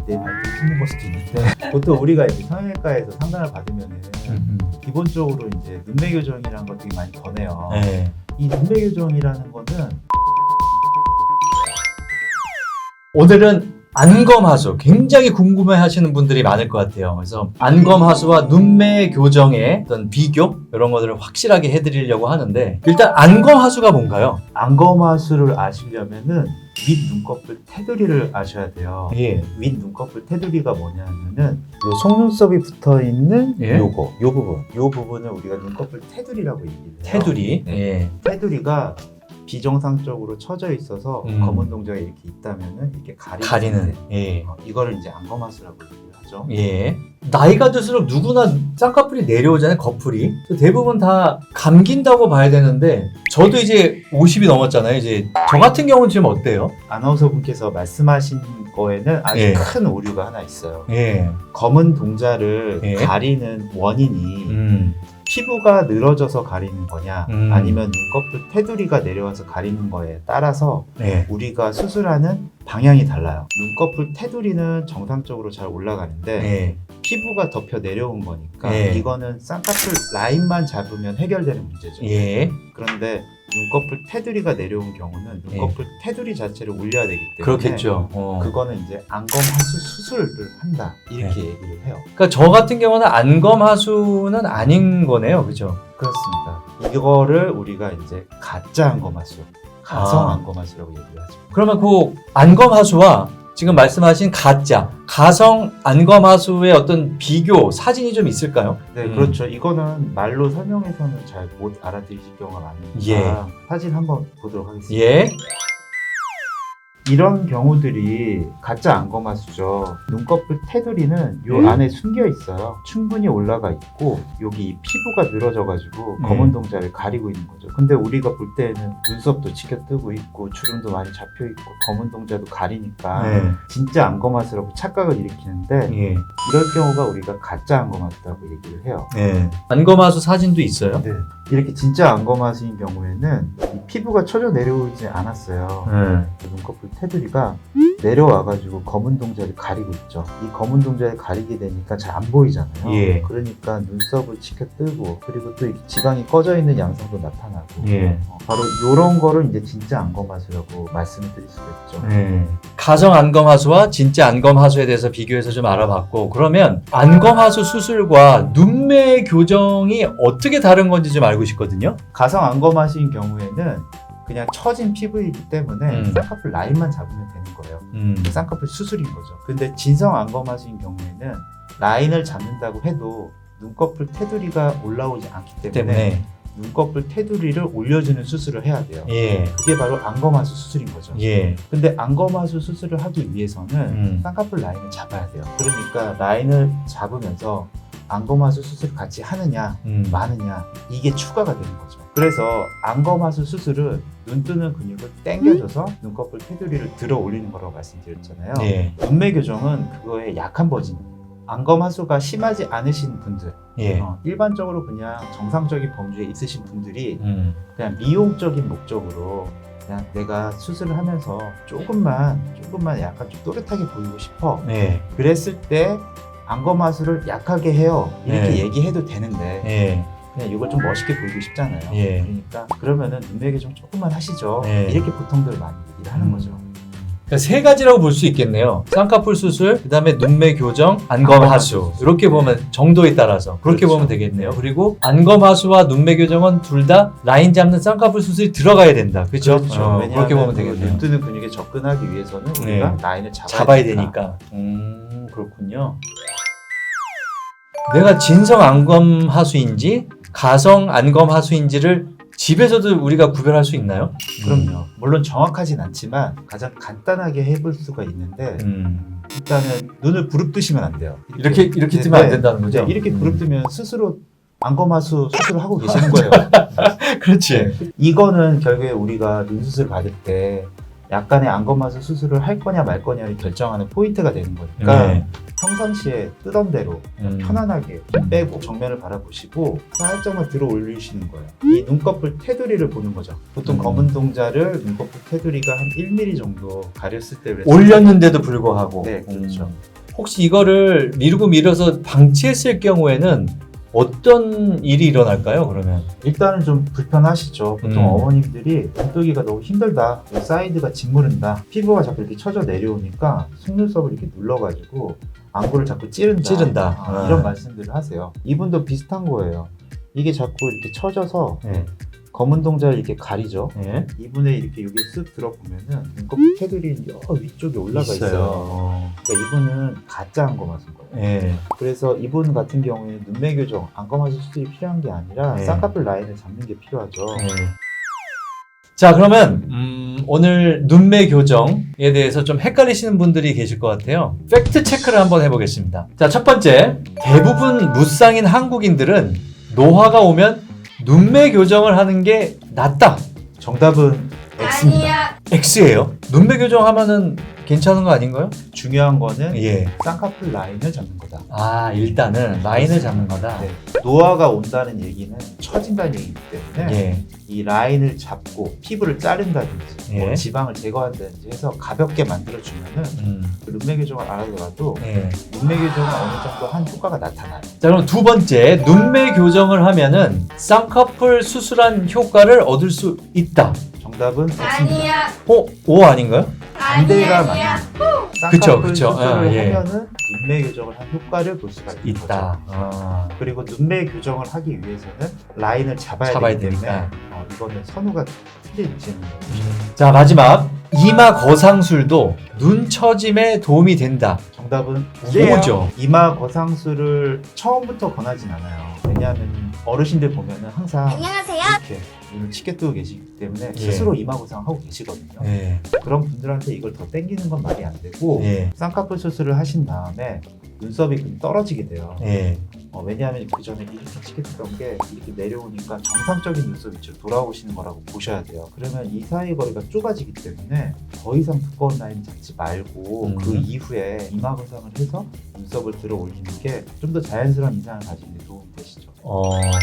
내 말이 숨은 걸 수도 있는데 보통 우리가 이제 성형외과에서 상담을 받으면은 기본적으로 이제 눈매 교정이라는 걸 되게 많이 권해요. 네. 이 눈매 교정이라는 거는 오늘은 안검하수 굉장히 궁금해하시는 분들이 많을 것 같아요. 그래서 안검하수와 눈매 교정의 어떤 비교 이런 것들을 확실하게 해드리려고 하는데 일단 안검하수가 뭔가요? 안검하수를 아시려면은 윗 눈꺼풀 테두리를 아셔야 돼요. 예. 윗 눈꺼풀 테두리가 뭐냐면은 요 속눈썹이 붙어 있는 예. 요 부분을 우리가 눈꺼풀 테두리라고 얘기를 해요. 테두리. 네. 예. 테두리가 비정상적으로 처져 있어서 검은 동자가 이렇게 있다면은 이렇게 가리는. 예. 이거를 이제 안검하수라고 얘기를 하죠. 예. 나이가 들수록 누구나 쌍꺼풀이 내려오잖아요, 거풀이. 그래서 대부분 다 감긴다고 봐야 되는데, 저도 이제 50이 넘었잖아요. 이제 저 같은 경우는 지금 어때요? 아나운서 분께서 말씀하신 거에는 아주 예. 큰 오류가 하나 있어요. 예. 검은 동자를 예. 가리는 원인이 피부가 늘어져서 가리는 거냐 아니면 눈꺼풀 테두리가 내려와서 가리는 거에 따라서 예. 우리가 수술하는 방향이 달라요. 눈꺼풀 테두리는 정상적으로 잘 올라가는데 예. 피부가 덮여 내려온 거니까 예. 이거는 쌍꺼풀 라인만 잡으면 해결되는 문제죠. 예. 그런데 눈꺼풀 테두리가 내려온 경우는 눈꺼풀 테두리 자체를 올려야 되기 때문에 그렇겠죠. 그거는 이제 안검하수 수술을 한다 이렇게 얘기를 해요. 그러니까 저 같은 경우는 안검하수는 아닌 거네요, 그죠? 그렇습니다. 이거를 우리가 이제 가짜 안검하수, 가성 아. 안검하수라고 얘기를 하죠. 그러면 그 안검하수와 지금 말씀하신 가짜, 가성 안검하수의 어떤 비교 사진이 좀 있을까요? 네, 그렇죠. 이거는 말로 설명해서는 잘 못 알아들으실 경우가 많으니까 예. 사진 한번 보도록 하겠습니다. 예. 이런 경우들이 가짜 안검하수죠. 눈꺼풀 테두리는 요 안에 숨겨 있어요. 충분히 올라가 있고 여기 이 피부가 늘어져가지고 검은 동자를 가리고 있는 거죠. 근데 우리가 볼 때는 눈썹도 치켜뜨고 있고 주름도 많이 잡혀 있고 검은 동자도 가리니까 네. 진짜 안검하수라고 착각을 일으키는데 예. 이럴 경우가 우리가 가짜 안검하수라고 얘기를 해요. 예. 안검하수 사진도 있어요? 네. 이렇게 진짜 안검하수인 경우에는 이 피부가 쳐져 내려오지 않았어요. 예. 눈꺼풀 테두리가 내려와가지고 검은 동자를 가리고 있죠. 이 검은 동자를 가리게 되니까 잘 안 보이잖아요. 예. 그러니까 눈썹을 치켜뜨고 그리고 또 이렇게 지방이 꺼져 있는 양상도 나타나고 예. 바로 이런 거를 이제 진짜 안검하수라고 말씀을 드릴 수가 있죠. 예. 가성 안검하수와 진짜 안검하수에 대해서 비교해서 좀 알아봤고, 그러면 안검하수 수술과 눈매 교정이 어떻게 다른 건지 좀 알고 싶거든요. 가성 안검하수인 경우에는 그냥 처진 피부이기 때문에 쌍꺼풀 라인만 잡으면 되는 거예요. 쌍꺼풀 수술인 거죠. 근데 진성 안검하수인 경우에는 라인을 잡는다고 해도 눈꺼풀 테두리가 올라오지 않기 때문에 눈꺼풀 테두리를 올려주는 수술을 해야 돼요. 예. 그게 바로 안검하수 수술인 거죠. 예. 근데 안검하수 수술을 하기 위해서는 쌍꺼풀 라인을 잡아야 돼요. 그러니까 라인을 잡으면서 안검하수 수술을 같이 하느냐 마느냐 이게 추가가 되는 거죠. 그래서 안검하수 수술은 눈 뜨는 근육을 당겨줘서 눈꺼풀 테두리를 들어 올리는 거라고 말씀드렸잖아요. 예. 눈매 교정은 그거의 약한 버전입니다. 안검하수가 심하지 않으신 분들, 예. 일반적으로 그냥 정상적인 범주에 있으신 분들이 그냥 미용적인 목적으로 그냥 내가 수술을 하면서 조금만 약간 좀 또렷하게 보이고 싶어. 예. 그랬을 때 안검하수를 약하게 해요. 이렇게 네. 얘기해도 되는데 예. 그냥 이걸 좀 멋있게 보이고 싶잖아요. 예. 그러니까 그러면은 눈매 교정 조금만 하시죠. 네. 이렇게 보통들 많이 얘기를 하는 거죠. 그러니까 세 가지라고 볼 수 있겠네요. 쌍꺼풀 수술, 그다음에 눈매 교정, 안검하수. 이렇게 보면 정도에 따라서 그렇게 그렇죠. 보면 되겠네요. 그리고 안검하수와 눈매 교정은 둘 다 라인 잡는 쌍꺼풀 수술이 들어가야 된다. 그렇죠? 왜냐하면 그렇게 보면 그 되겠네요. 눈 뜨는 근육에 접근하기 위해서는 네. 우리가 라인을 잡아야 되니까. 그렇군요. 내가 진성 안검하수인지 가성 안검하수인지를 집에서도 우리가 구별할 수 있나요? 그럼요. 물론 정확하진 않지만 가장 간단하게 해볼 수가 있는데 일단은 눈을 부릅뜨시면 안 돼요. 이렇게 뜨면 안 된다는 거죠? 네, 이렇게 부릅뜨면 스스로 안검하수 수술을 하고 계시는 거예요. 그렇지. 이거는 결국에 우리가 눈 수술 받을 때 약간의 안검하수 수술을 할 거냐 말 거냐를 결정하는 포인트가 되는 거니까 네. 평상시에 뜨던 대로 편안하게 빼고 정면을 바라보시고 살짝만 들어 올리시는 거예요. 이 눈꺼풀 테두리를 보는 거죠. 보통 검은 동자를 눈꺼풀 테두리가 한 1mm 정도 가렸을 때 올렸는데도 불구하고. 네, 그렇죠. 혹시 이거를 미루고 미뤄서 방치했을 경우에는 어떤 일이 일어날까요, 그러면? 일단은 좀 불편하시죠. 보통 어머님들이 눈뜨기가 너무 힘들다, 사이드가 짓무른다, 피부가 자꾸 이렇게 처져 내려오니까 속눈썹을 이렇게 눌러가지고 안구를 자꾸 찌른다. 이런 말씀들을 하세요. 이분도 비슷한 거예요. 이게 자꾸 이렇게 처져서 네. 검은 동자를 이렇게 가리죠. 네. 이분의 이렇게 여기 쓱 들어보면은 눈곱 테두리 위쪽에 올라가 있어요. 그러니까 이분은 가짜 안검하신 거예요. 네. 그래서 이분 같은 경우에는 눈매 교정, 안검하수 수술이 필요한 게 아니라 네. 쌍꺼풀 라인을 잡는 게 필요하죠. 네. 자, 그러면 오늘 눈매 교정에 대해서 좀 헷갈리시는 분들이 계실 것 같아요. 팩트 체크를 한번 해보겠습니다. 자, 첫 번째, 대부분 무쌍인 한국인들은 노화가 오면 눈매 교정을 하는 게 낫다. 정답은 X입니다. X예요. 눈매 교정하면은 괜찮은 거 아닌가요? 중요한 거는 예. 쌍꺼풀 라인을 잡는 거다. 아, 일단은 라인을 잡는 거다. 네. 노화가 온다는 얘기는 처진다는 얘기이기 때문에 예. 이 라인을 잡고 피부를 자른다든지 뭐 예. 지방을 제거한다든지 해서 가볍게 만들어주면은 그 눈매 교정을 안 하더라도 예. 눈매 교정은 어느 정도 한 효과가 나타나요. 자, 그럼 두 번째, 눈매 교정을 하면은 쌍꺼풀 수술한 효과를 얻을 수 있다. 정답은 X입니다. O 아닌가요? 반대가 맞는 그쵸, 쌍꺼풀 그쵸. 수술을 예. 하면은 눈매 교정을 한 효과를 볼 수가 있는 있다. 거죠. 그리고 눈매 교정을 하기 위해서는 라인을 잡아야 잡아야 되기 때문에 되니까. 이거는 선후가 틀린 질문이에요. 자, 마지막, 이마 거상술도 눈 처짐에 도움이 된다. 정답은 O죠. 이마 거상술을 처음부터 권하진 않아요. 왜냐하면 어르신들 보면은 항상 안녕하세요. 이렇게 눈을 치게 뜨고 계시기 때문에 예. 스스로 이마 거상을 하고 계시거든요. 예. 그런 분들한테 이걸 더 땡기는 건 말이 안 되고 예. 쌍꺼풀 수술을 하신 다음에 눈썹이 좀 떨어지게 돼요. 예. 왜냐하면 그 전에 이렇게 치게 뜨던 게 이렇게 내려오니까 정상적인 눈썹 위치로 돌아오시는 거라고 보셔야 돼요. 그러면 이 사이 거리가 좁아지기 때문에 더 이상 두꺼운 라인 잡지 말고 그 이후에 이마 거상을 해서 눈썹을 들어 올리는 게 좀 더 자연스러운 인상을 가지는 데 도움이 되시죠. 이거는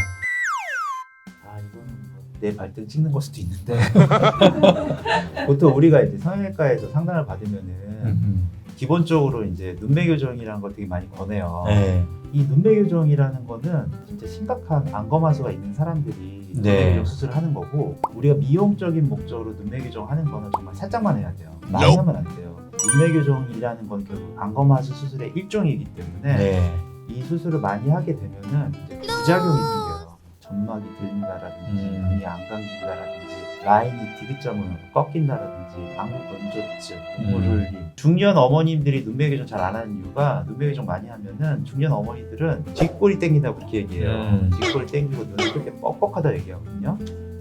내 발등 찍는 걸 수도 있는데 보통 우리가 이제 성형외과에서 상담을 받으면은 기본적으로 이제 눈매 교정이라는 걸 되게 많이 권해요. 예. 이 눈매 교정이라는 거는 진짜 심각한 안검하수가 있는 사람들이 눈매 교정 수술을 하는 거고, 우리가 미용적인 목적으로 눈매 교정하는 거는 정말 살짝만 해야 돼요. 많이 하면 안 돼요. 눈매 교정이라는 건 결국 안검하수 수술의 일종이기 때문에 네. 이 수술을 많이 하게 되면은 이제 부작용이 생겨요. 점막이 들린다라든지 눈이 안 감긴다라든지 라인이 디귿자로 꺾인다라든지 안구 건조증, 눈물 흘림. 중년 어머님들이 눈매 교정 잘 안 하는 이유가, 눈매 교정 많이 하면은 중년 어머니들은 뒷골이 땡긴다고 그렇게 얘기해요. 뒷골이 땡기고 눈이 그렇게 뻑뻑하다 얘기하거든요.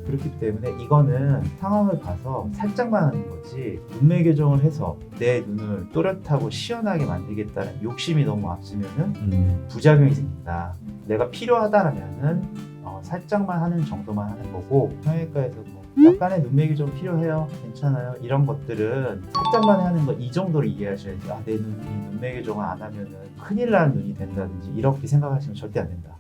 그렇기 때문에 이거는 상황을 봐서 살짝만 하는 거지, 눈매 교정을 해서 내 눈을 또렷하고 시원하게 만들겠다는 욕심이 너무 앞서면은 부작용이 생긴다. 내가 필요하다라면은 살짝만 하는 정도만 하는 거고, 성형외과에서 뭐 약간의 눈매 교정 필요해요, 괜찮아요, 이런 것들은 살짝만 하는 거 이 정도로 이해하셔야지, 내 눈이 눈매 교정을 안 하면은 큰일 나는 눈이 된다든지 이렇게 생각하시면 절대 안 된다.